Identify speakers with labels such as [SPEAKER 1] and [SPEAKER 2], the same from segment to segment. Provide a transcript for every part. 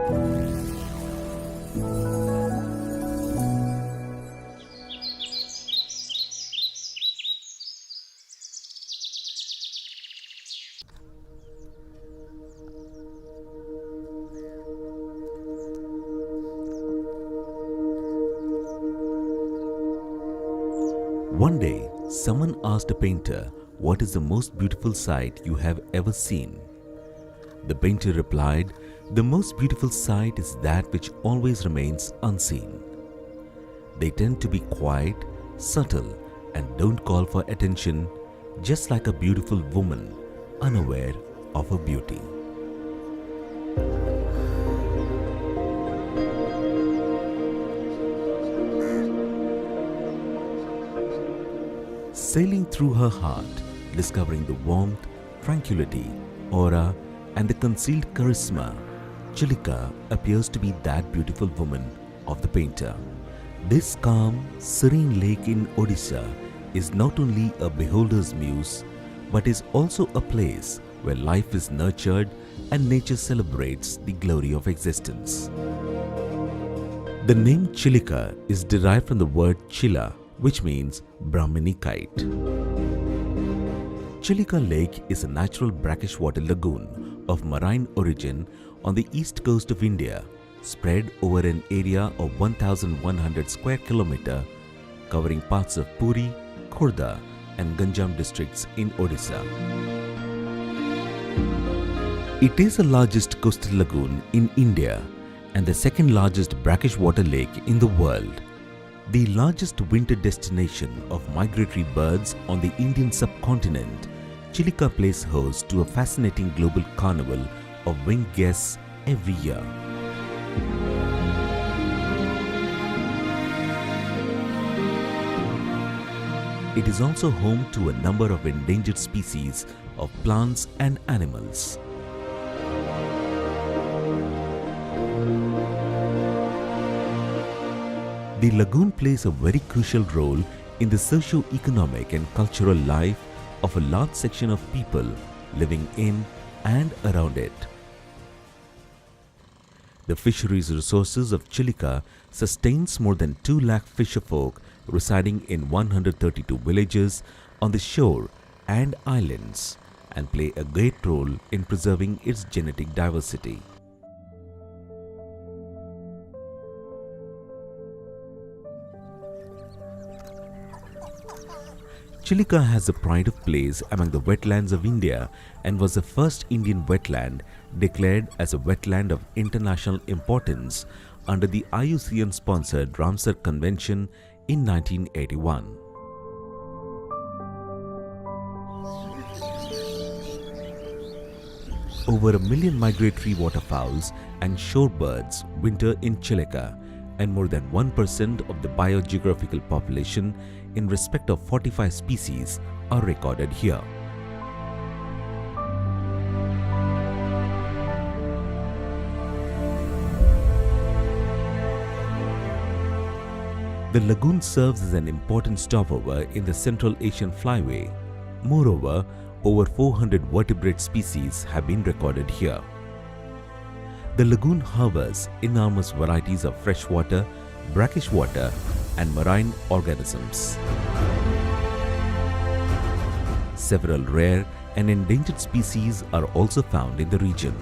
[SPEAKER 1] One day, someone asked a painter, "What is the most beautiful sight you have ever seen?" The painter replied, "The most beautiful sight is that which always remains unseen." They tend to be quiet, subtle, and don't call for attention, just like a beautiful woman, unaware of her beauty. Sailing through her heart, discovering the warmth, tranquility, aura, and the concealed charisma, Chilika appears to be that beautiful woman of the painter. This calm, serene lake in Odisha is not only a beholder's muse, but is also a place where life is nurtured and nature celebrates the glory of existence. The name Chilika is derived from the word Chila, which means Brahmini kite. Chilika Lake is a natural brackish water lagoon of marine origin on the east coast of India, spread over an area of 1,100 square kilometer, covering parts of Puri, Khurda and Ganjam districts in Odisha. It is the largest coastal lagoon in India and the second largest brackish water lake in the world. The largest winter destination of migratory birds on the Indian subcontinent, Chilika plays host to a fascinating global carnival of winged guests every year. It is also home to a number of endangered species of plants and animals. The lagoon plays a very crucial role in the socio-economic and cultural life of a large section of people living in and around it. The fisheries resources of Chilika sustains more than 2 lakh fisherfolk residing in 132 villages on the shore and islands and play a great role in preserving its genetic diversity. Chilika has a pride of place among the wetlands of India and was the first Indian wetland declared as a wetland of international importance under the IUCN-sponsored Ramsar Convention in 1981. Over 1 million migratory waterfowls and shorebirds winter in Chilika, and more than 1% of the biogeographical population in respect of 45 species are recorded here. The lagoon serves as an important stopover in the Central Asian Flyway. Moreover, over 400 vertebrate species have been recorded here. The lagoon harbors enormous varieties of freshwater, brackish water, and marine organisms. Several rare and endangered species are also found in the region.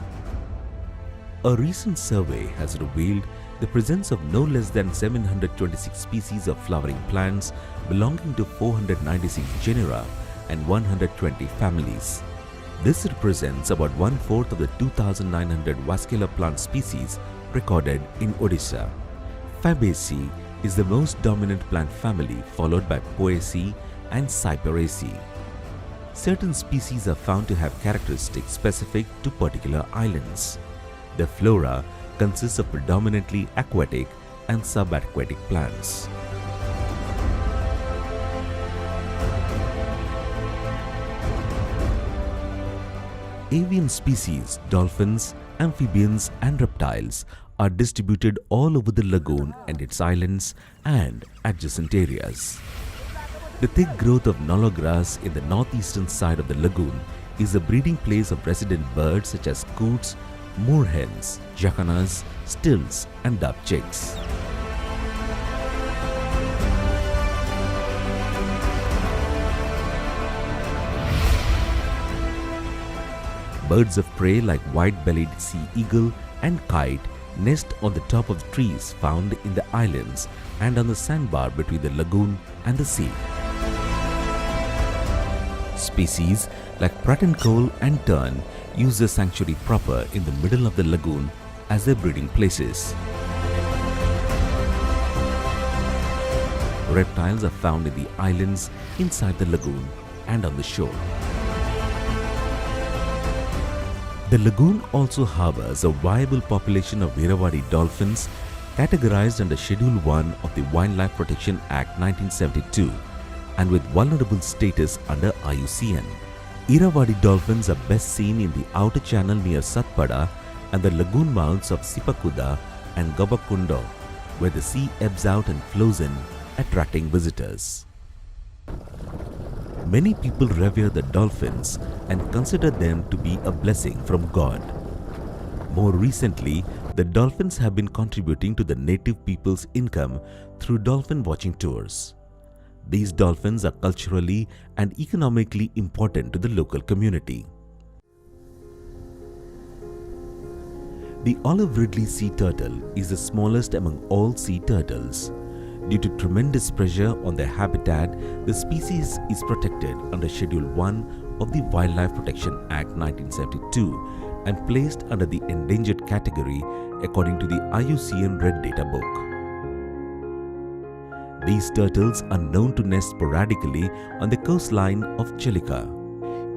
[SPEAKER 1] A recent survey has revealed the presence of no less than 726 species of flowering plants belonging to 496 genera and 120 families. This represents about 1/4 of the 2,900 vascular plant species recorded in Odisha. Fabaceae is the most dominant plant family, followed by Poaceae and Cyperaceae. Certain species are found to have characteristics specific to particular islands. The flora consists of predominantly aquatic and subaquatic plants. Avian species, dolphins, amphibians and reptiles are distributed all over the lagoon and its islands and adjacent areas. The thick growth of nullah grass in the northeastern side of the lagoon is a breeding place of resident birds such as coots, moorhens, jacanas, stills and dove chicks. Birds of prey like white-bellied sea eagle and kite nest on the top of the trees found in the islands and on the sandbar between the lagoon and the sea. Species like pratincoal and tern use the sanctuary proper in the middle of the lagoon as their breeding places. Reptiles are found in the islands, inside the lagoon and on the shore. The lagoon also harbors a viable population of Irrawaddy dolphins categorized under Schedule 1 of the Wildlife Protection Act 1972 and with vulnerable status under IUCN. Irrawaddy dolphins are best seen in the outer channel near Satpada and the lagoon mouths of Sipakuda and Gobakundo, where the sea ebbs out and flows in, attracting visitors. Many people revere the dolphins and consider them to be a blessing from God. More recently, the dolphins have been contributing to the native people's income through dolphin watching tours. These dolphins are culturally and economically important to the local community. The olive ridley sea turtle is the smallest among all sea turtles. Due to tremendous pressure on their habitat, the species is protected under Schedule 1 of the Wildlife Protection Act 1972 and placed under the endangered category according to the IUCN Red Data Book. These turtles are known to nest sporadically on the coastline of Chilika.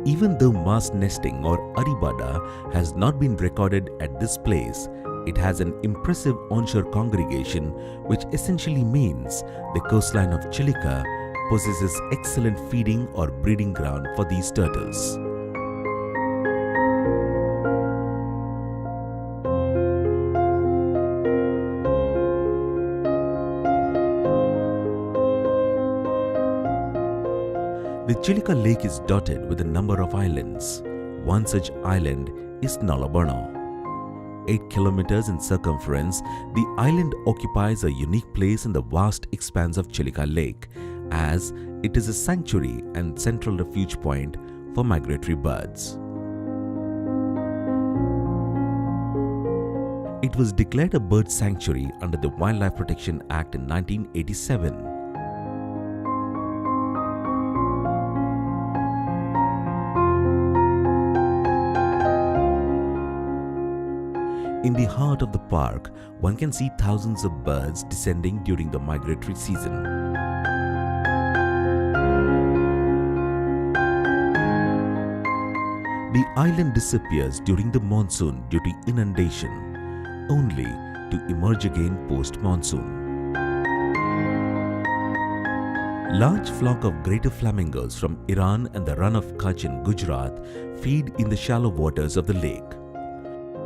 [SPEAKER 1] Even though mass nesting or aribada has not been recorded at this place, it has an impressive onshore congregation, which essentially means the coastline of Chilika possesses excellent feeding or breeding ground for these turtles. The Chilika Lake is dotted with a number of islands. One such island is Nalabarno. 8 kilometers in circumference, the island occupies a unique place in the vast expanse of Chilika Lake, as it is a sanctuary and central refuge point for migratory birds. It was declared a bird sanctuary under the Wildlife Protection Act in 1987. In the heart of the park, one can see thousands of birds descending during the migratory season. The island disappears during the monsoon due to inundation, only to emerge again post-monsoon. Large flock of greater flamingos from Iran and the Run of Kutch in Gujarat feed in the shallow waters of the lake.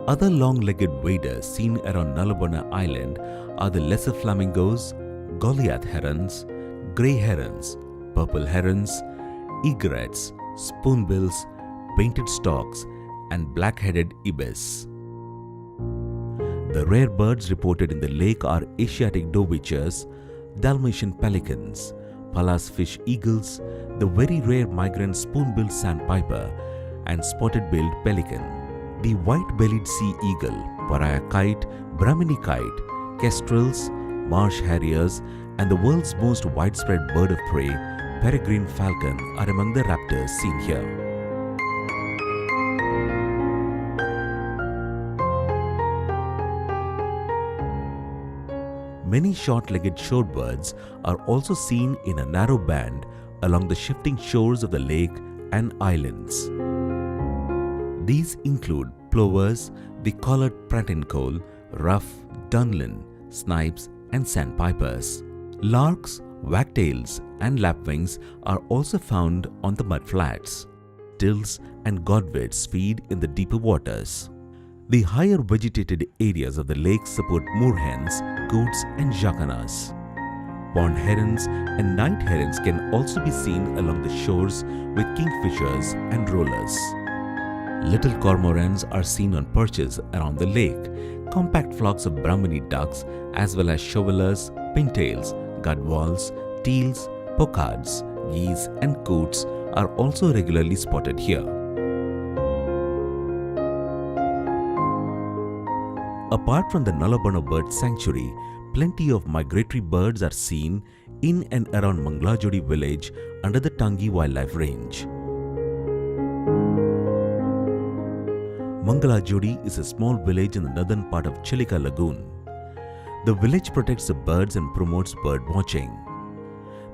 [SPEAKER 1] Other long-legged waders seen around Nalabarna Island are the lesser flamingos, Goliath herons, grey herons, purple herons, egrets, spoonbills, painted storks, and black-headed ibis. The rare birds reported in the lake are Asiatic dovewitchers, Dalmatian pelicans, Pallas fish eagles, the very rare migrant spoon-billed sandpiper, and spotted-billed pelican. The white-bellied sea eagle, pariah kite, Brahmini kite, kestrels, marsh harriers, and the world's most widespread bird of prey, peregrine falcon, are among the raptors seen here. Many short-legged shorebirds are also seen in a narrow band along the shifting shores of the lake and islands. These include plovers, the collared pratincoal, ruff, dunlin, snipes, and sandpipers. Larks, wagtails, and lapwings are also found on the mudflats. Stills and godwits feed in the deeper waters. The higher vegetated areas of the lake support moorhens, coots, and jacanas. Pond herons and night herons can also be seen along the shores with kingfishers and rollers. Little cormorants are seen on perches around the lake. Compact flocks of Brahmini ducks as well as shovelers, pintails, gudwals, teals, pocards, geese and coots are also regularly spotted here. Apart from the Nalabana Bird Sanctuary, plenty of migratory birds are seen in and around Mangalajodi village under the Tangi Wildlife Range. Mangalajodi is a small village in the northern part of Chilika Lagoon. The village protects the birds and promotes bird watching.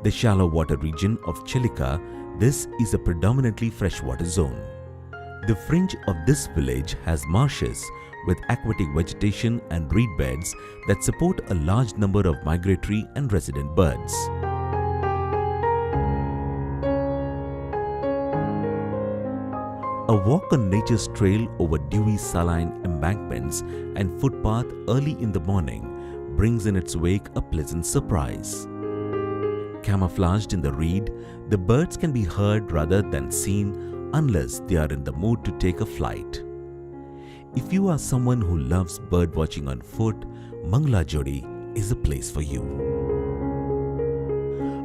[SPEAKER 1] The shallow water region of Chilika, this is a predominantly freshwater zone. The fringe of this village has marshes with aquatic vegetation and reed beds that support a large number of migratory and resident birds. A walk on nature's trail over dewy saline embankments and footpath early in the morning brings in its wake a pleasant surprise. Camouflaged in the reed, the birds can be heard rather than seen unless they are in the mood to take a flight. If you are someone who loves bird watching on foot, Mangalajodi is a place for you.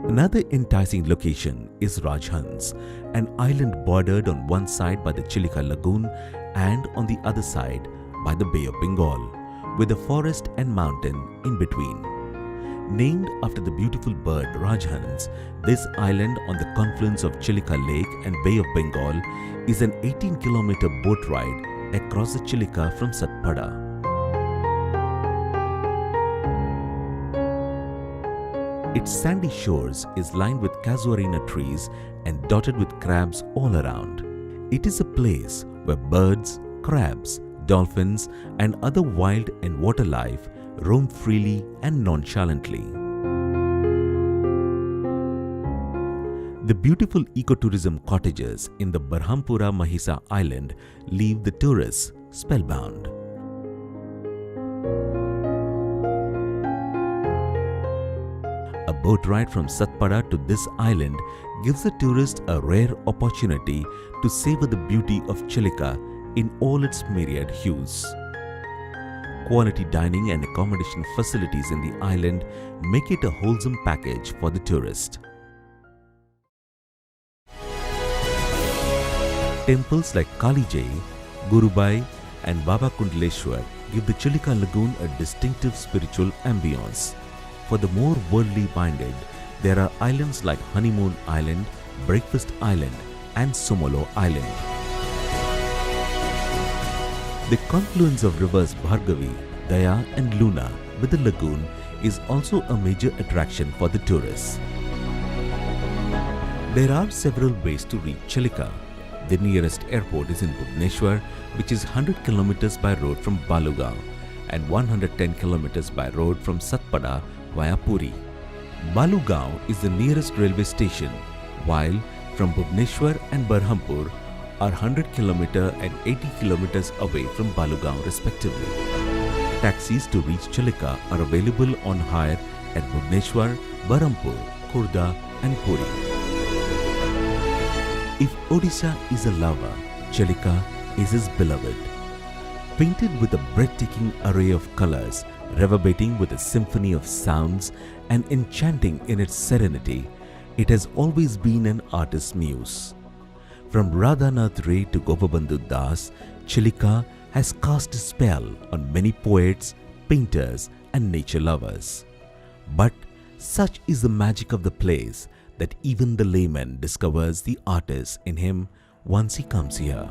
[SPEAKER 1] Another enticing location is Rajhans, an island bordered on one side by the Chilika Lagoon and on the other side by the Bay of Bengal, with a forest and mountain in between. Named after the beautiful bird Rajhans, this island on the confluence of Chilika Lake and Bay of Bengal is an 18-kilometer boat ride across the Chilika from Satpada. Its sandy shores is lined with casuarina trees and dotted with crabs all around. It is a place where birds, crabs, dolphins and other wild and water life roam freely and nonchalantly. The beautiful ecotourism cottages in the Berhampura Mahisa Island leave the tourists spellbound. A boat ride from Satpada to this island gives the tourist a rare opportunity to savor the beauty of Chilika in all its myriad hues. Quality dining and accommodation facilities in the island make it a wholesome package for the tourist. Temples like Kalijai, Gurubai and Baba Kundaleshwar give the Chilika Lagoon a distinctive spiritual ambience. For the more worldly minded, there are islands like Honeymoon Island, Breakfast Island and Somolo Island. The confluence of rivers Bhargavi, Daya and Luna with the lagoon is also a major attraction for the tourists. There are several ways to reach Chilika. The nearest airport is in Bhubaneswar, which is 100 km by road from Balugaon and 110 km by road from Satpada via Puri. Balugaon is the nearest railway station, while from Bhubaneswar and Berhampur are 100 km and 80 km away from Balugaon respectively. Taxis to reach Chilika are available on hire at Bhubaneswar, Berhampur, Khurda and Puri. If Odisha is a lover, Chilika is his beloved. Painted with a breathtaking array of colors, reverberating with a symphony of sounds and enchanting in its serenity, it has always been an artist's muse. From Radhanath Ray to Gopabandhu Das, Chilika has cast a spell on many poets, painters and nature lovers. But such is the magic of the place that even the layman discovers the artist in him once he comes here.